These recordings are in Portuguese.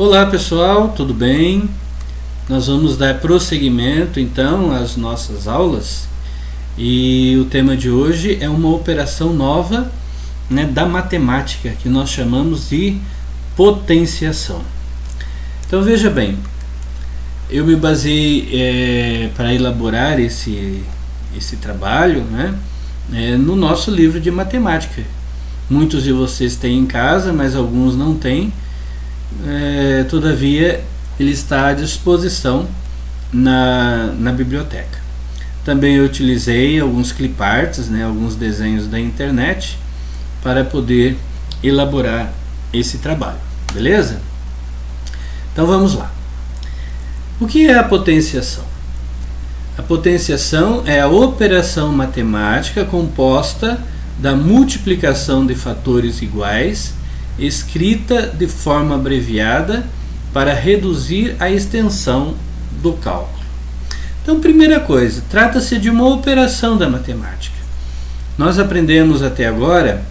Olá pessoal, tudo bem? Nós vamos dar prosseguimento então às nossas aulas e o tema de hoje é uma operação nova, da matemática que nós chamamos de potenciação. Então veja bem, eu me baseei para elaborar esse trabalho no nosso livro de matemática. Muitos de vocês têm em casa, mas alguns não têm. Todavia ele está à disposição na biblioteca. Também eu utilizei alguns cliparts, alguns desenhos da internet para poder elaborar esse trabalho, beleza? Então vamos lá. O que é a potenciação? A potenciação é a operação matemática composta da multiplicação de fatores iguais escrita de forma abreviada para reduzir a extensão do cálculo. Então, primeira coisa, trata-se de uma operação da matemática. Nós aprendemos até agora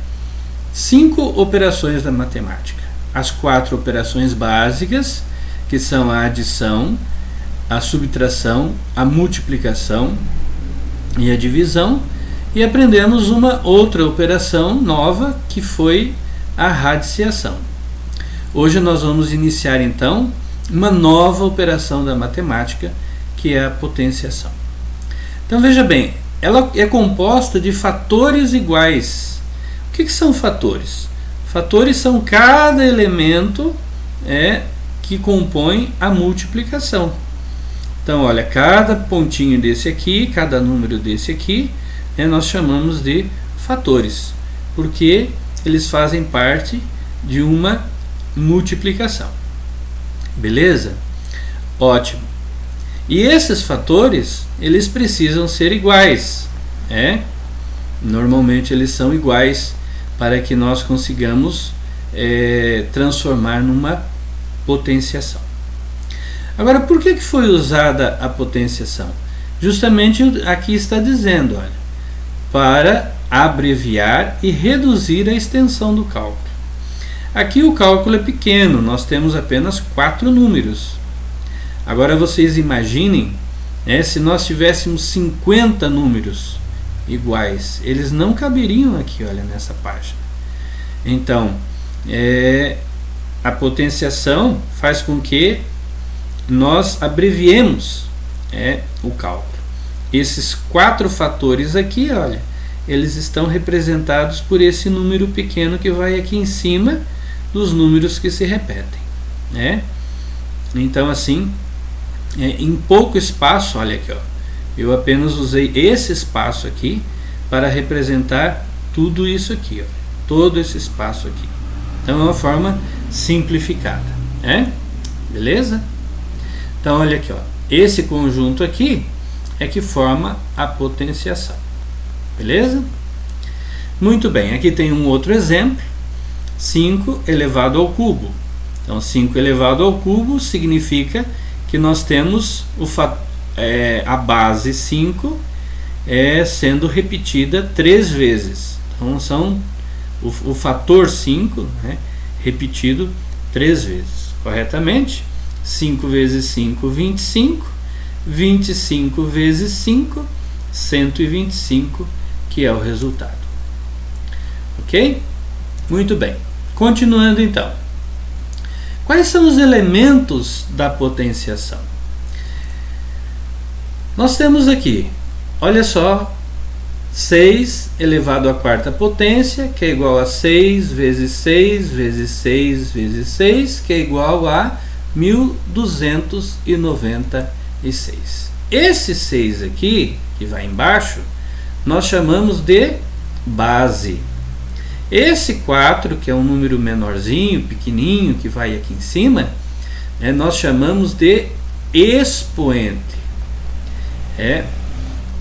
5 operações da matemática. As 4 operações básicas, que são a adição, a subtração, a multiplicação e a divisão, e aprendemos uma outra operação nova que foi a radiciação. Hoje nós vamos iniciar então uma nova operação da matemática, que é a potenciação. Então veja bem, ela é composta de fatores iguais. O que são fatores? Fatores são cada elemento que compõe a multiplicação. Então olha, cada pontinho desse aqui, cada número desse aqui, nós chamamos de fatores, porque eles fazem parte de uma multiplicação. Beleza? Ótimo. E esses fatores, eles precisam ser iguais. Normalmente eles são iguais para que nós consigamos transformar numa potenciação. Agora, por que foi usada a potenciação? Justamente aqui está dizendo, olha, para abreviar e reduzir a extensão do cálculo. Aqui o cálculo é pequeno, nós temos apenas 4 números. Agora vocês imaginem, se nós tivéssemos 50 números iguais, eles não caberiam aqui, olha, nessa página. Então, a potenciação faz com que nós abreviemos o cálculo. Esses 4 fatores aqui, olha, eles estão representados por esse número pequeno que vai aqui em cima dos números que se repetem. Então assim, em pouco espaço, olha aqui, eu apenas usei esse espaço aqui para representar tudo isso aqui, todo esse espaço aqui. Então é uma forma simplificada, beleza? Então olha aqui, esse conjunto aqui é que forma a potenciação. Beleza? Muito bem, aqui tem um outro exemplo, 5 elevado ao cubo. Então 5 elevado ao cubo significa que nós temos a base 5 sendo repetida 3 vezes. Então são o fator 5 repetido 3 vezes. Corretamente? 5 vezes 5, 25. 25 vezes 5, 125, que é o resultado. Ok? Muito bem. Continuando então. Quais são os elementos da potenciação? Nós temos aqui, olha só, 6 elevado à quarta potência, que é igual a 6 vezes 6 vezes 6 vezes 6, que é igual a 1296. Esse 6 aqui, que vai embaixo, nós chamamos de base. Esse 4, que é um número menorzinho, pequenininho, que vai aqui em cima, nós chamamos de expoente.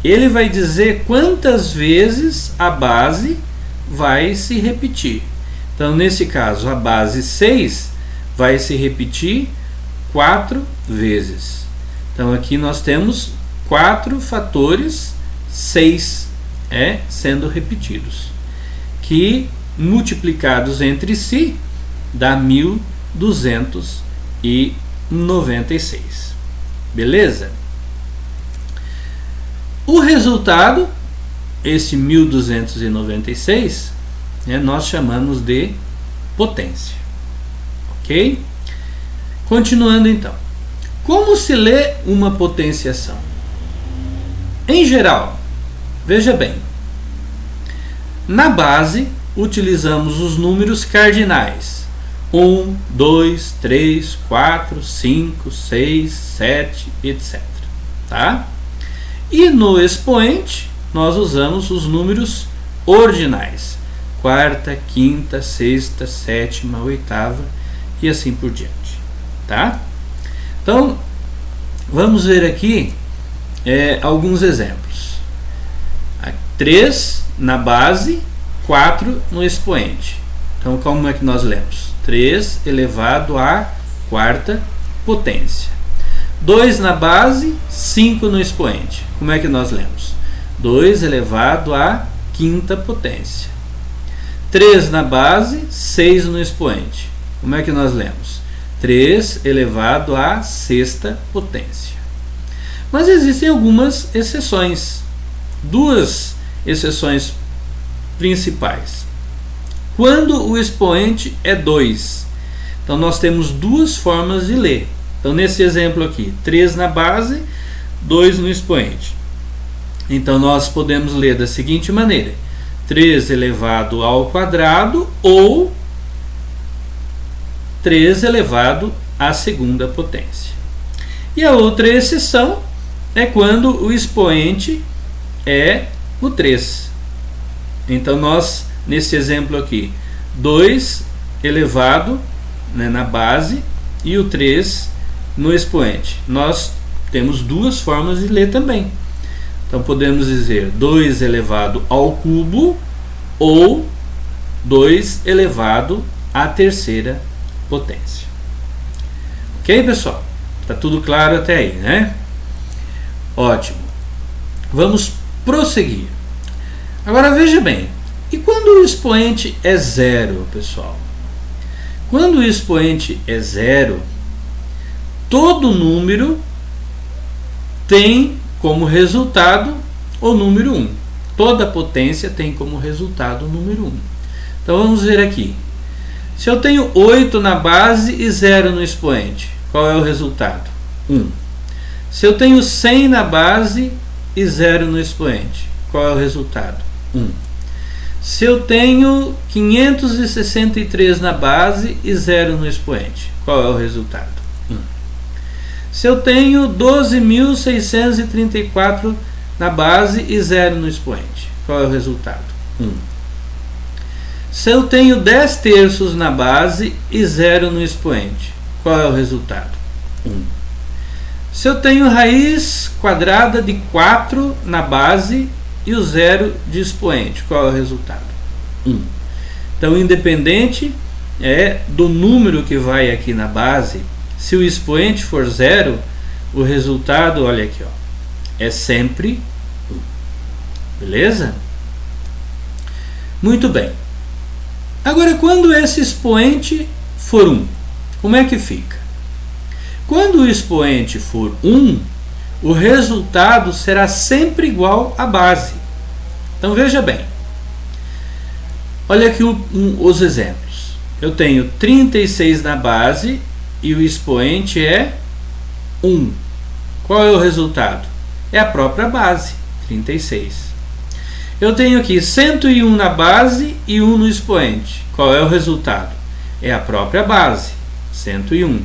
Ele vai dizer quantas vezes a base vai se repetir. Então, nesse caso, a base 6 vai se repetir 4 vezes. Então aqui nós temos 4 fatores 6 sendo repetidos, que multiplicados entre si dá 1296. 296. Beleza? O resultado, esse 1296, nós chamamos de potência. Ok? Continuando então. Como se lê uma potenciação? Em geral, veja bem, na base utilizamos os números cardinais: 1, 2, 3, 4, 5, 6, 7, etc. Tá? E no expoente nós usamos os números ordinais: quarta, quinta, sexta, sétima, oitava e assim por diante. Tá? Então, vamos ver aqui alguns exemplos. 3 na base, 4 no expoente. Então, como é que nós lemos? 3 elevado à quarta potência. 2 na base, 5 no expoente. Como é que nós lemos? 2 elevado à quinta potência. 3 na base, 6 no expoente. Como é que nós lemos? 3 elevado à sexta potência. Mas existem algumas exceções. Duas exceções principais. Quando o expoente é 2, então nós temos duas formas de ler. Então, nesse exemplo aqui, 3 na base, 2 no expoente. Então, nós podemos ler da seguinte maneira: 3 elevado ao quadrado ou 3 elevado à segunda potência. E a outra exceção é quando o expoente é o 3. Então, nós, nesse exemplo aqui, 2 elevado na base e o 3 no expoente. Nós temos duas formas de ler também. Então, podemos dizer 2 elevado ao cubo ou 2 elevado à terceira potência. Ok, pessoal? Tá tudo claro até aí, né? Ótimo. Vamos prosseguir. Agora veja bem, e quando o expoente é 0, pessoal? Quando o expoente é 0, todo número tem como resultado o número 1. Toda potência tem como resultado o número 1. Então vamos ver aqui. Se eu tenho 8 na base e 0 no expoente, qual é o resultado? 1. Se eu tenho 100 na base e 0 no expoente, qual é o resultado? 1. Se eu tenho 563 na base e 0 no expoente, qual é o resultado? 1. Se eu tenho 12.634 na base e 0 no expoente, qual é o resultado? 1. Se eu tenho 10 terços na base e 0 no expoente, qual é o resultado? 1. Se eu tenho raiz quadrada de 4 na base e o 0 de expoente, qual é o resultado? 1. Então, independente do número que vai aqui na base, se o expoente for 0, o resultado, olha aqui, ó, é sempre 1. Beleza? Muito bem. Agora, quando esse expoente for 1, como é que fica? Quando o expoente for 1, o resultado será sempre igual à base. Então, veja bem. Olha aqui os exemplos. Eu tenho 36 na base e o expoente é 1. Qual é o resultado? É a própria base, 36. Eu tenho aqui 101 na base e 1 no expoente. Qual é o resultado? É a própria base, 101.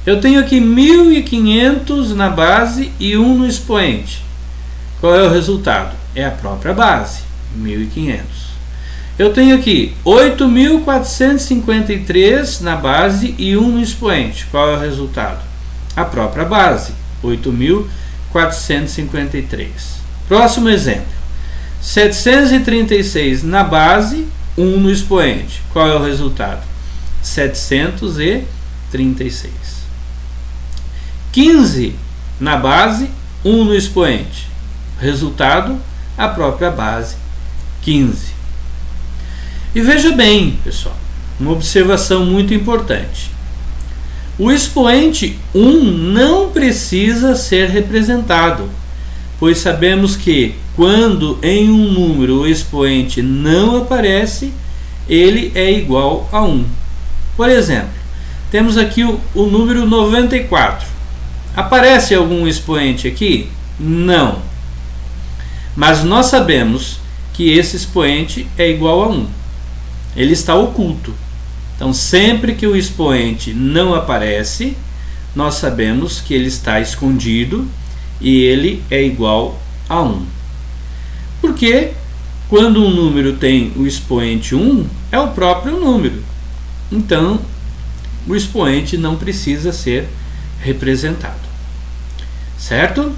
Eu tenho aqui 1.500 na base e 1 no expoente. Qual é o resultado? É a própria base, 1.500. Eu tenho aqui 8.453 na base e 1 no expoente. Qual é o resultado? A própria base, 8.453. Próximo exemplo. 736 na base, 1 no expoente. Qual é o resultado? 736. 15 na base, 1 no expoente. Resultado, a própria base, 15. E veja bem, pessoal, uma observação muito importante. O expoente 1 não precisa ser representado, pois sabemos que quando em um número o expoente não aparece, ele é igual a 1. Por exemplo, temos aqui o número 94. Aparece algum expoente aqui? Não. Mas nós sabemos que esse expoente é igual a 1. Ele está oculto. Então, sempre que o expoente não aparece, nós sabemos que ele está escondido e ele é igual a 1. Porque quando um número tem o expoente 1, é o próprio número. Então, o expoente não precisa ser representado. Certo?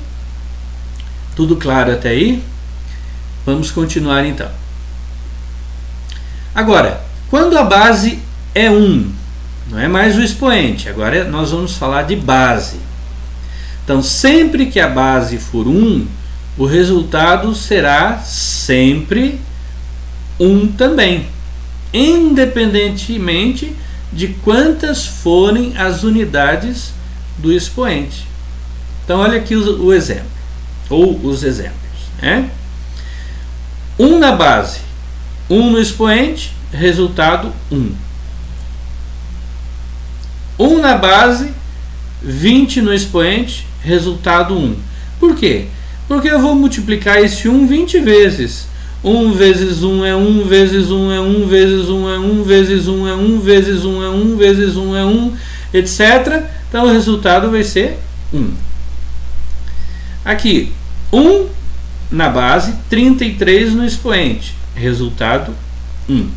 Tudo claro até aí? Vamos continuar então. Agora, quando a base é 1, não é mais o expoente, agora nós vamos falar de base. Então, sempre que a base for 1, o resultado será sempre 1 também, independentemente de quantas forem as unidades do expoente. Então, olha aqui o exemplo, ou os exemplos. 1 na base, 1 no expoente, resultado 1. 1 na base, 20 no expoente, resultado 1. Por quê? Porque eu vou multiplicar esse 1 20 vezes. 1 vezes 1 é 1, vezes 1 é 1, vezes 1 é 1, vezes 1 é 1, vezes 1 é 1, vezes 1 é 1, etc. Então o resultado vai ser 1. Aqui, 1 na base, 33 no expoente, resultado 1.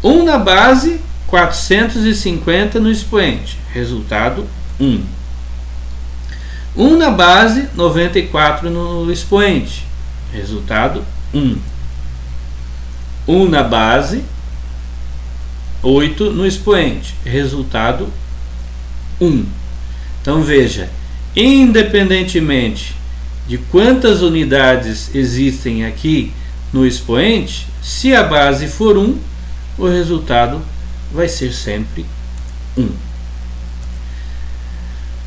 1 na base, 450 no expoente, resultado 1. 1 na base, 94 no expoente, resultado 1. 1 na base, 8 no expoente, resultado 1. Então veja, independentemente de quantas unidades existem aqui no expoente, se a base for 1, o resultado vai ser sempre 1.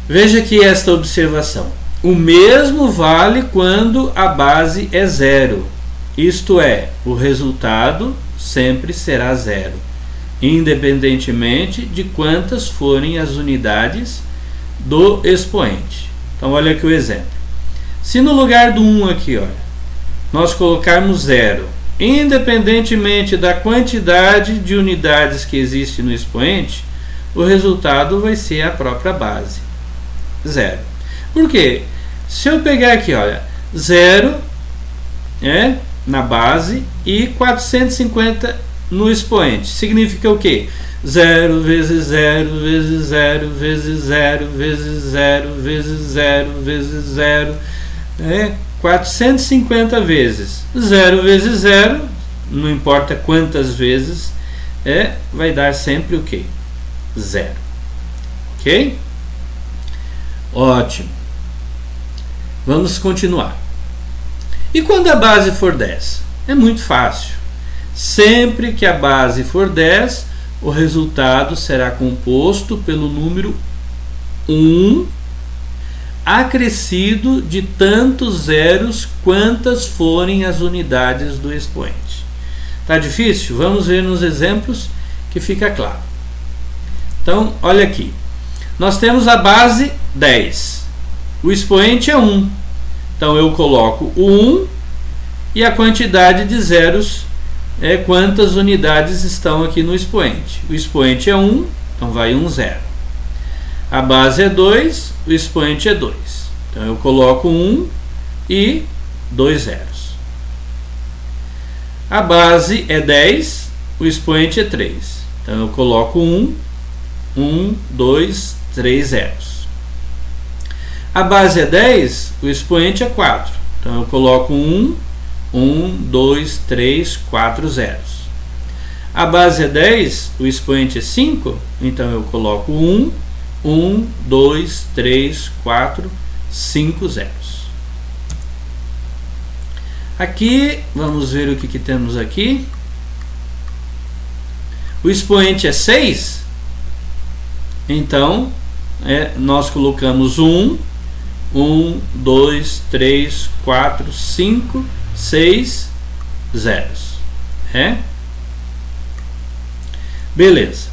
Veja aqui esta observação. O mesmo vale quando a base é 0. Isto é, o resultado sempre será 0, independentemente de quantas forem as unidades do expoente. Então, olha aqui o exemplo. Se no lugar do 1 aqui, olha, nós colocarmos 0, independentemente da quantidade de unidades que existe no expoente, o resultado vai ser a própria base, 0. Por quê? Se eu pegar aqui, olha, 0 na base e 450 no expoente, significa o quê? 0 vezes 0 vezes 0 vezes 0 vezes 0 vezes 0 vezes 0, 450 vezes 0 vezes 0, não importa quantas vezes, vai dar sempre o quê? 0. Ok? Ótimo. Vamos continuar. E quando a base for 10? É muito fácil. Sempre que a base for 10, o resultado será composto pelo número 1 acrescido de tantos zeros quantas forem as unidades do expoente. Tá difícil? Vamos ver nos exemplos que fica claro. Então, olha aqui. Nós temos a base 10. O expoente é 1. Então, eu coloco o 1 e a quantidade de zeros é quantas unidades estão aqui no expoente. O expoente é 1, então vai 1 zero. A base é 2, o expoente é 2. Então, eu coloco 1 e 2 zeros. A base é 10, o expoente é 3. Então, eu coloco 1, 2, 3 zeros. A base é 10, o expoente é 4. Então, eu coloco 1, 2, 3, 4 zeros. A base é 10, o expoente é 5. Então, eu coloco 1, 2, 3, 4, 5 zeros. Aqui, vamos ver o que temos aqui. O expoente é 6. Então, nós colocamos 1, 2, 3, 4, 5, 6 zeros. Beleza.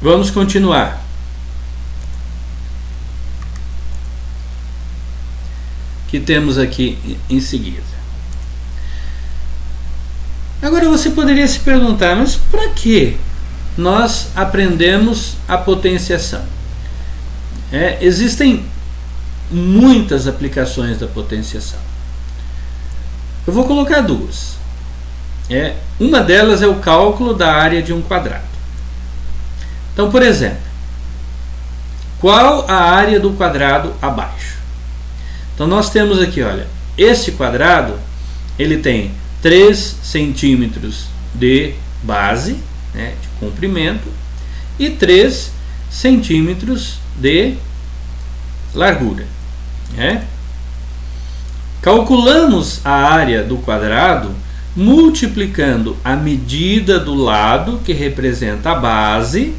Vamos continuar. Que temos aqui em seguida. Agora você poderia se perguntar, mas para que nós aprendemos a potenciação? Existem muitas aplicações da potenciação. Eu vou colocar duas. Uma delas é o cálculo da área de um quadrado. Então, por exemplo, qual a área do quadrado abaixo? Então nós temos aqui, olha, este quadrado, ele tem 3 centímetros de base, de comprimento, e 3 centímetros de largura. Calculamos a área do quadrado multiplicando a medida do lado que representa a base,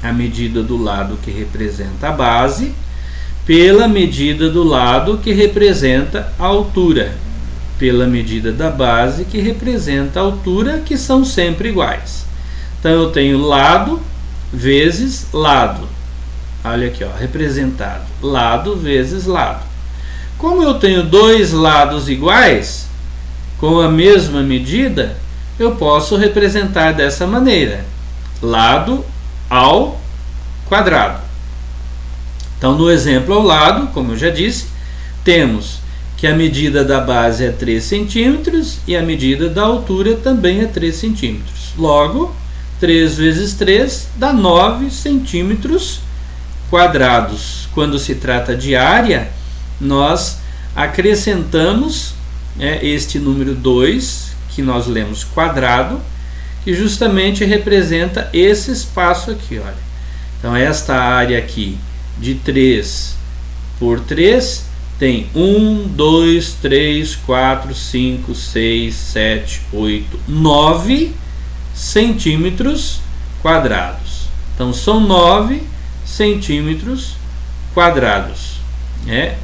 pela medida do lado que representa a altura, pela medida da base que representa a altura, que são sempre iguais. Então eu tenho lado vezes lado. Olha aqui, representado. Lado vezes lado. Como eu tenho dois lados iguais, com a mesma medida, eu posso representar dessa maneira. Lado ao quadrado. Então, no exemplo ao lado, como eu já disse, temos que a medida da base é 3 centímetros e a medida da altura também é 3 centímetros. Logo, 3 vezes 3 dá 9 centímetros quadrados. Quando se trata de área, nós acrescentamos este número 2, que nós lemos quadrado, que justamente representa esse espaço aqui. Olha. Então, esta área aqui de 3 por 3 tem 1, 2, 3, 4, 5, 6, 7, 8, 9 centímetros quadrados. Então, são 9 centímetros quadrados.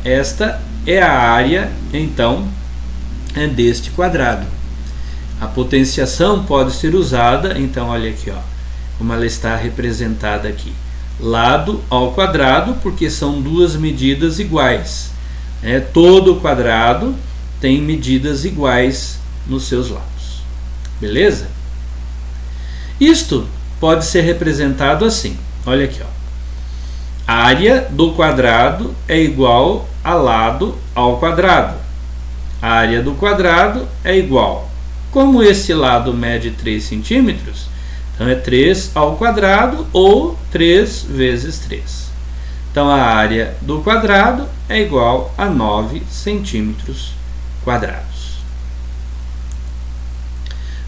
Esta é a área, então, deste quadrado. A potenciação pode ser usada, então, olha aqui, como ela está representada aqui. Lado ao quadrado, porque são duas medidas iguais. Todo o quadrado tem medidas iguais nos seus lados. Beleza? Isto pode ser representado assim. Olha aqui, a área do quadrado é igual a lado ao quadrado. A área do quadrado é igual. Como esse lado mede 3 centímetros, então é 3 ao quadrado ou 3 vezes 3. Então a área do quadrado é igual a 9 centímetros quadrados.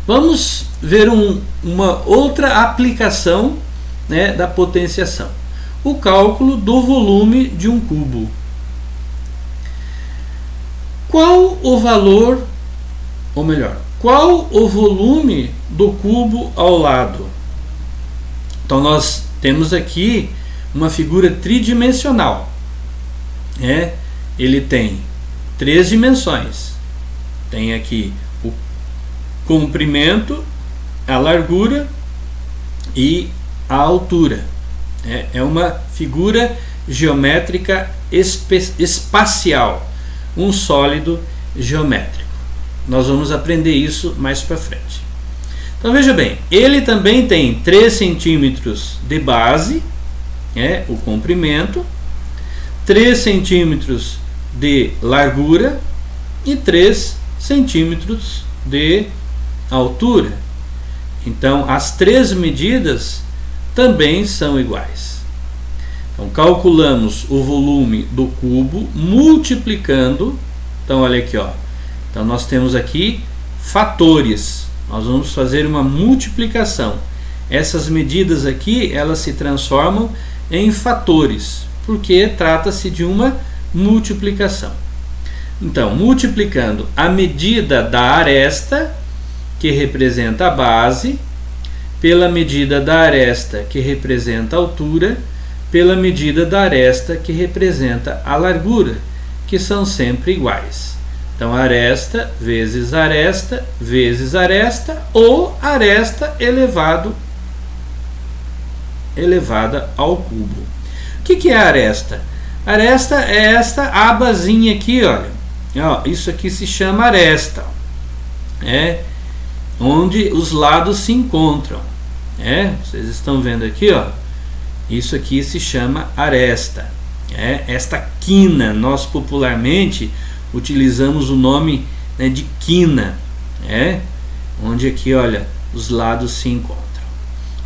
Vamos ver uma outra aplicação da potenciação. O cálculo do volume de um cubo. Qual o valor, ou melhor, qual o volume do cubo ao lado? Então nós temos aqui uma figura tridimensional. Ele tem 3 dimensões. Tem aqui o comprimento, a largura e a altura. É uma figura geométrica espacial, um sólido geométrico. Nós vamos aprender isso mais para frente. Então veja bem, ele também tem 3 centímetros de base, o comprimento, 3 centímetros de largura e 3 centímetros de altura. Então as 3 medidas também são iguais. Então calculamos o volume do cubo multiplicando. Então olha aqui, então nós temos aqui fatores. Nós vamos fazer uma multiplicação. Essas medidas aqui, elas se transformam em fatores, porque trata-se de uma multiplicação. Então, multiplicando a medida da aresta, que representa a base, pela medida da aresta, que representa a altura, pela medida da aresta que representa a largura, que são sempre iguais. Então, aresta vezes aresta ou aresta elevada ao cubo. O que é a aresta? Aresta é esta abazinha aqui, olha. Isso aqui se chama aresta. Onde os lados se encontram. Vocês estão vendo aqui, ó. Isso aqui se chama aresta. Esta quina, nós popularmente utilizamos o nome, né, de quina, onde aqui, olha, os lados se encontram.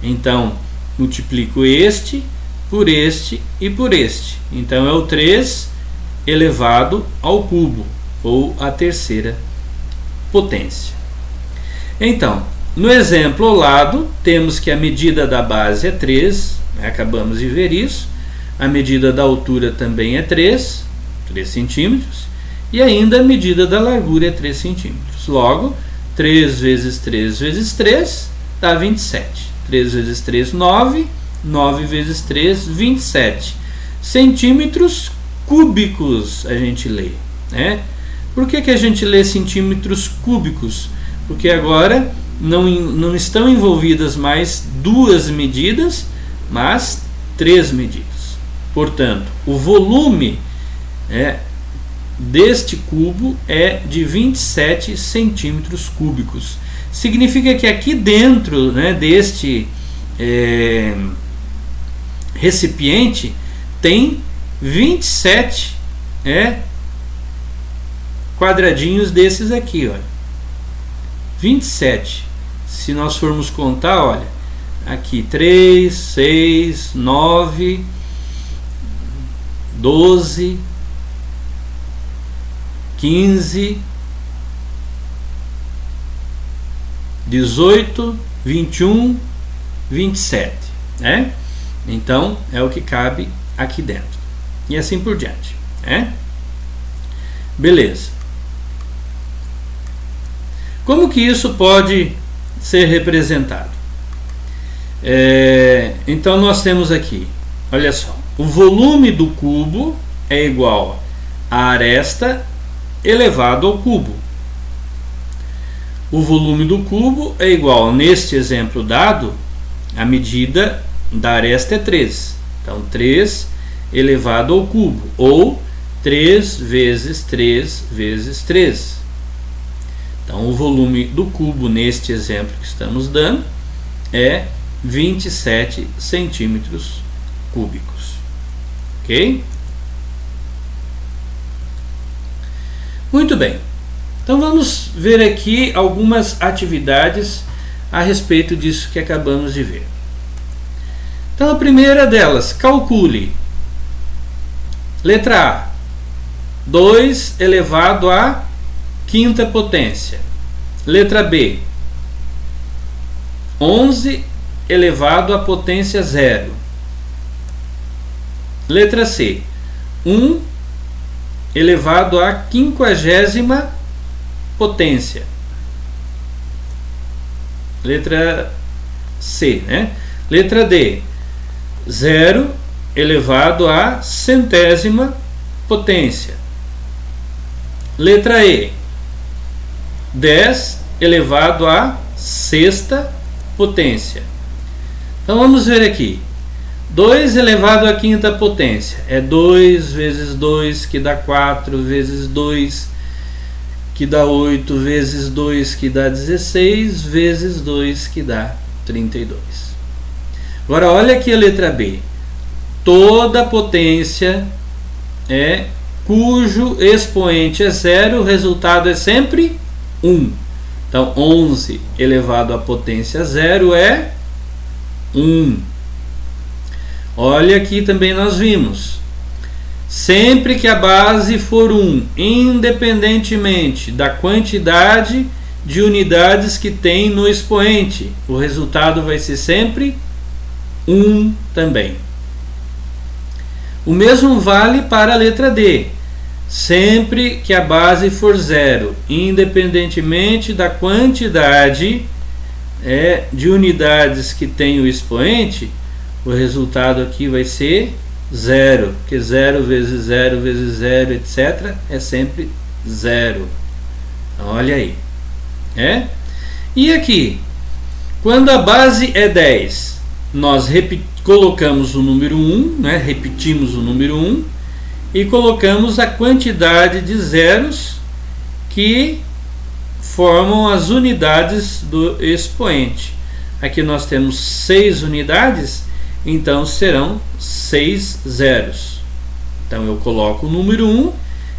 Então, multiplico este por este e por este. Então, é o 3 elevado ao cubo, ou a terceira potência. Então, no exemplo ao lado, temos que a medida da base é 3, acabamos de ver isso. A medida da altura também é 3 centímetros. E ainda a medida da largura é 3 centímetros. Logo, 3 vezes 3 vezes 3 dá 27. 3 vezes 3, 9. 9 vezes 3, 27 centímetros cúbicos a gente lê. Por que a gente lê centímetros cúbicos? Porque agora não estão envolvidas mais duas medidas, mas 3 medidas. Portanto, o volume deste cubo é de 27 centímetros cúbicos. Significa que aqui dentro, deste recipiente tem 27 quadradinhos desses aqui, olha. 27. Se nós formos contar, olha, aqui 3, 6, 9, 12, 15, 18, 21, 27, Então, é o que cabe aqui dentro. E assim por diante, Beleza. Como que isso pode ser representado? Então, nós temos aqui, olha só, o volume do cubo é igual a aresta elevado ao cubo. O volume do cubo é igual, neste exemplo dado, a medida da aresta é 3. Então, 3 elevado ao cubo, ou 3 vezes 3 vezes 3. Então, o volume do cubo, neste exemplo que estamos dando, é 27 centímetros cúbicos. Ok? Muito bem. Então, vamos ver aqui algumas atividades a respeito disso que acabamos de ver. Então, a primeira delas, calcule. Letra A, 2 elevado à quinta potência. Letra B, 11 elevado à potência 0. Letra C, 1 elevado à 50ª potência. Letra C, Letra D, 0 elevado à 100ª potência. Letra E, 10 elevado à 6ª potência. Então, vamos ver aqui. 2 elevado à quinta potência é 2 vezes 2, que dá 4, vezes 2, que dá 8, vezes 2, que dá 16, vezes 2, que dá 32. Agora, olha aqui a letra B. Toda potência cujo expoente é 0, o resultado é sempre 1. Então, 11 elevado à potência 0 é 1. Olha aqui também nós vimos. Sempre que a base for 1, independentemente da quantidade de unidades que tem no expoente, o resultado vai ser sempre 1 também. O mesmo vale para a letra D. Sempre que a base for 0, independentemente da quantidade de unidades que tem o expoente, o resultado aqui vai ser 0, porque 0 vezes 0 vezes 0, etc., é sempre 0. Olha aí. E aqui, quando a base é 10, nós colocamos o número 1, repetimos o número 1 e colocamos a quantidade de zeros que formam as unidades do expoente. Aqui nós temos 6 unidades, então serão 6 zeros. Então eu coloco o número 1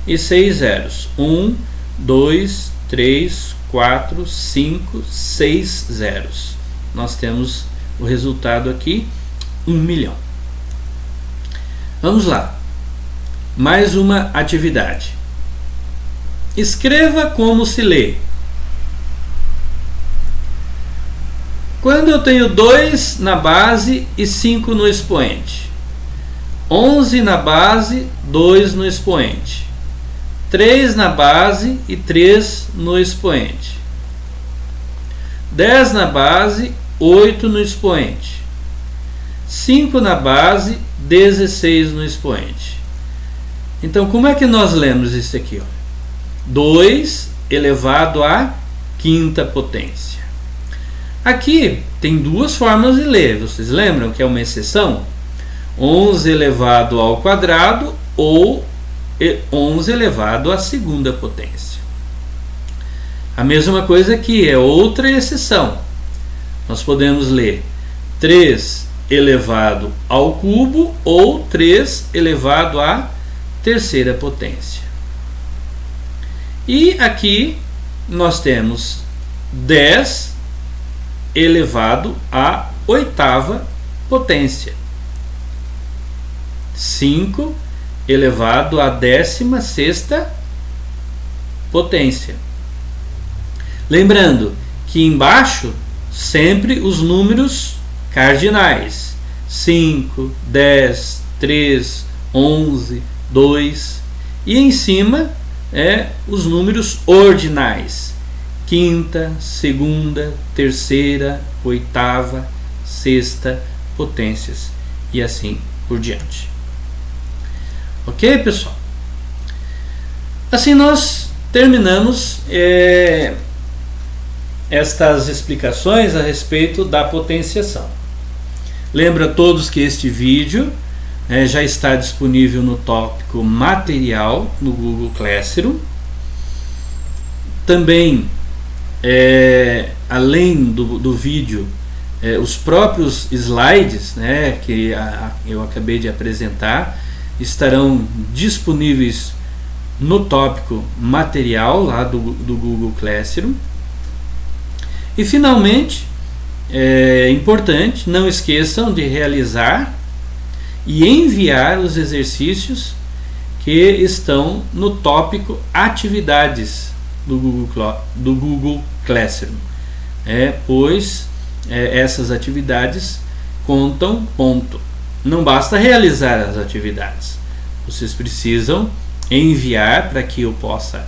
e 6 zeros. 1, 2, 3, 4, 5, 6 zeros. Nós temos o resultado aqui, 1 milhão. Vamos lá. Mais uma atividade. Escreva como se lê. Quando eu tenho 2 na base e 5 no expoente. 11 na base, 2 no expoente. 3 na base e 3 no expoente. 10 na base, 8 no expoente. 5 na base, 16 no expoente. Então, como é que nós lemos isso aqui? 2 elevado à quinta potência. Aqui tem duas formas de ler. Vocês lembram que é uma exceção? 11 elevado ao quadrado ou 11 elevado à segunda potência. A mesma coisa aqui, é outra exceção. Nós podemos ler 3 elevado ao cubo ou 3 elevado à terceira potência. E aqui nós temos 10 elevado à oitava potência. 5 elevado à 16ª potência. Lembrando que embaixo sempre os números cardinais. 5, 10, 3, 11, 2. E em cima os números ordinais. Quinta, segunda, terceira, oitava, sexta potências e assim por diante. Ok, pessoal? Assim nós terminamos estas explicações a respeito da potenciação. Lembra a todos que este vídeo já está disponível no tópico material no Google Classroom. Também, além do vídeo, os próprios slides que eu acabei de apresentar estarão disponíveis no tópico material lá do Google Classroom. E finalmente, é importante, não esqueçam de realizar e enviar os exercícios que estão no tópico atividades do Google Classroom, pois essas atividades contam ponto. Não basta realizar as atividades, vocês precisam enviar para que eu possa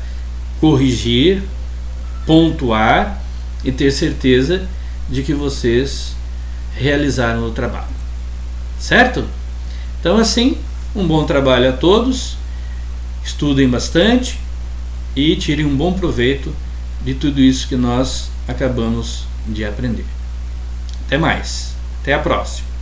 corrigir, pontuar e ter certeza de que vocês realizaram o trabalho, certo? Então assim, um bom trabalho a todos, estudem bastante e tirem um bom proveito de tudo isso que nós acabamos de aprender. Até mais, até a próxima.